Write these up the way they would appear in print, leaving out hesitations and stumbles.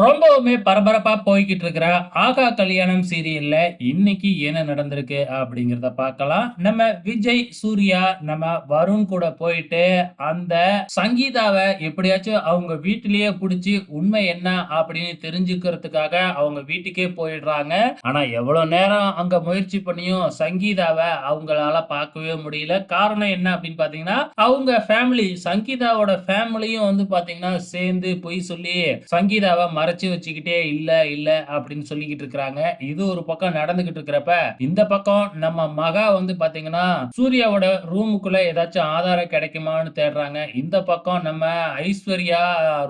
ரொம்பவுமே பரபரப்பா போய்க்கிட்டு இருக்கிற ஆகா கல்யாணம் சீரியல்ல இன்னைக்கு என்ன நடந்திருக்கு அப்படிங்கிறத பார்க்கலாம். நம்ம விஜய், சூர்யா, நம்ம வருண் கூட போயிட்டு அந்த சங்கீதாவ எப்படியாச்சும் அவங்க வீட்டிலேயே புடிச்சு உண்மை என்ன அப்படின்னு தெரிஞ்சுக்கிறதுக்காக அவங்க வீட்டுக்கே போயிடுறாங்க. ஆனா எவ்வளவு நேரம் அங்க முயற்சி பண்ணியும் சங்கீதாவ அவங்களால பார்க்கவே முடியல. காரணம் என்ன அப்படின்னு பார்த்தீங்கன்னா, அவங்க ஃபேமிலி சங்கீதாவோட ஃபேமிலியும் வந்து பார்த்தீங்கன்னா சேர்ந்து பொய் சொல்லி சங்கீதாவ மறைச்சு வச்சுக்கிட்டே இல்ல, இல்ல அப்படின்னு சொல்லிக்கிட்டு இருக்கிறாங்க. இது ஒரு பக்கம் நடந்துகிட்டு இருக்கிறப்ப, இந்த பக்கம் நம்ம மகா வந்து பாத்தீங்கன்னா, சூர்யாவோட ரூமுக்குள்ள ஏதாச்சும் ஆதாரம் கிடைக்குமான்னு தேடுறாங்க. இந்த பக்கம் நம்ம ஐஸ்வர்யா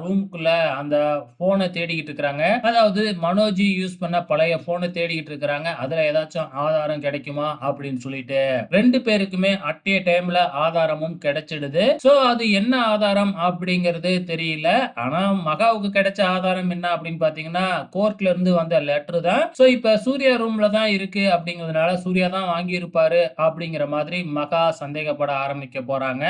ரூமுக்குள்ள அந்த போன தேடிக்கிட்டு இருக்கிறாங்க. அதாவது மனோஜ் யூஸ் பண்ண பழைய போன தேடிக்கிட்டு இருக்கிறாங்க. அதுல ஏதாச்சும் ஆதாரம் கிடைக்குமா அப்படின்னு சொல்லிட்டு 2 பேருக்குமே அட் எ டைம்ல ஆதாரமும் கிடைச்சிடுது. சோ அது என்ன ஆதாரம் அப்படிங்கிறது தெரியல. ஆனா மகாவுக்கு கிடைச்ச ஆதாரம் என்ன அப்படின்னு பாத்தீங்கன்னா, கோர்ட்ல இருந்து வந்த லெட்டர் தான். சோ இப்ப சூர்யா ரூம்ல தான் இருக்கு அப்படிங்கிறதுனால சூர்யா தான் வாங்கி இருப்பாரு அப்படிங்கிற மாதிரி மகா சந்தேகப்பட ஆரம்பிக்க போறாங்க.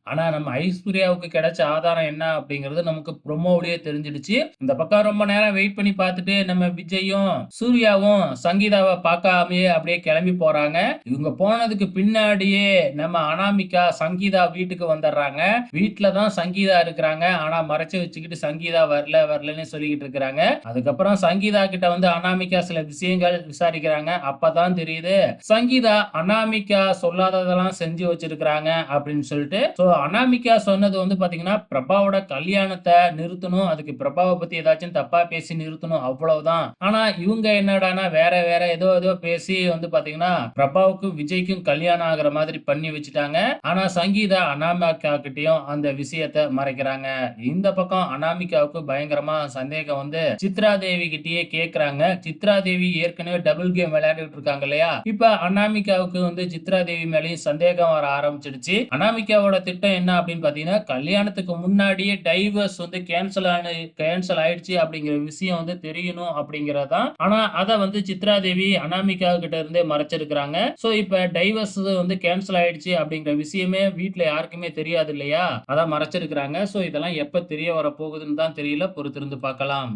ஆனா நம்ம ஐஸ்வர்யாவுக்கு கிடைச்ச ஆதாரம் என்ன அப்படிங்கிறது நமக்கு ப்ரோமோலயே தெரிஞ்சிடுச்சு. இந்த பக்கம் ரொம்ப நேரம் வெயிட் பண்ணி பார்த்துட்டு நம்ம விஜயும், சூர்யாவும் சங்கீதாவ பார்க்காமயே அப்படியே கிளம்பி போறாங்க. இவங்க போனதுக்கு பின்னாடியே நம்ம அனாமிகா சங்கீதா வீட்டுக்கு வந்துடுறாங்க. வீட்ல தான் சங்கீதா இருக்கிறாங்க. ஆனா மறைச்சு வச்சுக்கிட்டு சங்கீதா வரல வரலன்னு சொல்லிக்கிட்டு இருக்கிறாங்க. அதுக்கப்புறம் சங்கீதா கிட்ட வந்து அனாமிகா சில விஷயங்கள் விசாரிக்கிறாங்க. அப்பதான் தெரியுது சங்கீதா அனாமிகா சொல்லாததெல்லாம் செஞ்சு வச்சிருக்கிறாங்க அப்படின்னு சொல்லிட்டு. அனாமிகா சொன்னது வந்து பாத்தீங்கன்னா, பிரபாவோட கல்யாணத்தை நிறுத்தணும். அதுக்கு பிரபாவ பத்தி ஏதாச்சும் தப்பா பேசி நிறுத்தணும் அவ்வளவுதான். ஆனா இவங்க என்னடான்னா வேற வேற ஏதோ ஏதோ பேசி வந்து பாத்தீங்கன்னா, பிரபாவுக்கும் விஜய்க்கும் கல்யாணம் ஆகுற மாதிரி பண்ணி வச்சுட்டாங்க. ஆனா சங்கீதா அனாமிகா கிட்டயும் அந்த விஷயத்தை மறைக்கிறாங்க. இந்த பக்கம் அனாமிகாவுக்கு பயங்கரமா சந்தேகம் வந்து சித்ரா தேவி கிட்டயே கேக்குறாங்க. சித்ரா தேவி ஏற்கனவே டபுள் கேம் விளையாடிட்டு இருக்காங்க இல்லையா? இப்ப அனாமிகாவுக்கு வந்து சித்ரா தேவி மேலயும் சந்தேகம் வர ஆரம்பிச்சிடுச்சு. அனாமிகாவோட திட்டம் என்ன அப்படின்னு பாத்தீங்கன்னா, கல்யாணத்துக்கு முன்னாடியே டைவர்ஸ் வந்து கேன்சல் ஆயிடுச்சு அப்படிங்கிற விஷயம் வந்து தெரியணும் அப்படிங்கறதான். ஆனா அத வந்து சித்ரா தேவி அனாமிகா கிட்ட இருந்தே மறைச்சிருக்கிறாங்க. சோ இப்ப டைவர்ஸ் வந்து கேன்சல் ஆயிடுச்சு அப்படிங்கிற விஷயமே வீட்ல யாருக்குமே தெரியாது இல்லையா? அதான் மறைச்சிருக்கிறாங்க. சோ இதெல்லாம் எப்ப தெரிய வர போகுதுன்னு தான் தெரியல. பொறுத்திருந்து பார்க்கலாம்.